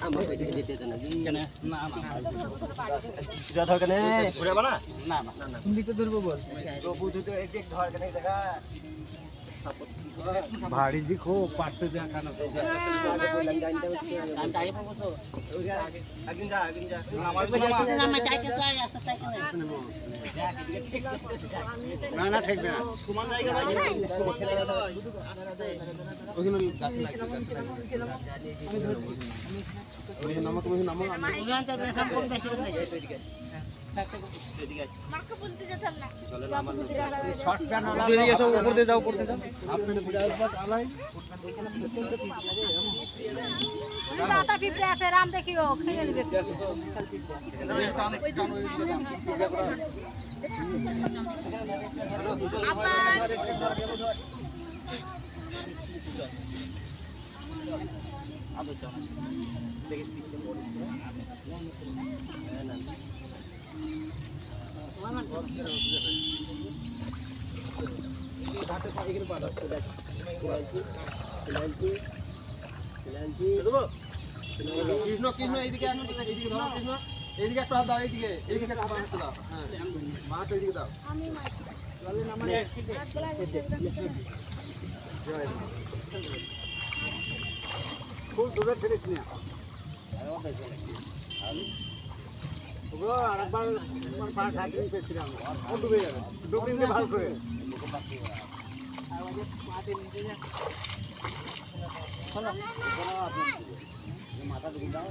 আমার পেটে দিতে না কেন না না যা ধর কেন ঘুরে বানা না না না তুমি তো ধরবো বল তো বুদ্ধ তো এক ধর কেন জায়গা ভারী দিখো পাশে যা খানা আগে বললাম জানতে হচ্ছে আমি আগে পাবো তো আগিন যা আমার আমার চাইতে তো আস্তে আস্তে না না ঠেকবে না সমান জায়গা ভাই সমান জায়গা নয় ওখানে গাছ লাগবে ওই নামক ওই নামক বুঝান তো সব কম বেশি কম বেশি মাকে বলতে যেতাম না শর্ট প্যান এদিকে সব উপর দিয়ে যাও করতে যাও আপনি বিরাজ বাদ আলাই দাদা পিঁপড়ে আছে রাম দেখিও খেয়ে নেবে কৃষ্ণ কৃষ্ণ এইদিকে আসুন এইদিকে ধরো কৃষ্ণ এইদিকে একটা হাত দাও এইদিকে এইদিকে একটা হাত দাও হ্যাঁ মাঠ এইদিকে দাও আমি খুব দূরে ছেড়েছ না ওগুলো আরেকবার তোমার পা ঠাকিয়ে পেয়েছিলাম ও ডুবে যাবে ডুবিং দিয়ে ভালো করে মাথা ডুবে দাও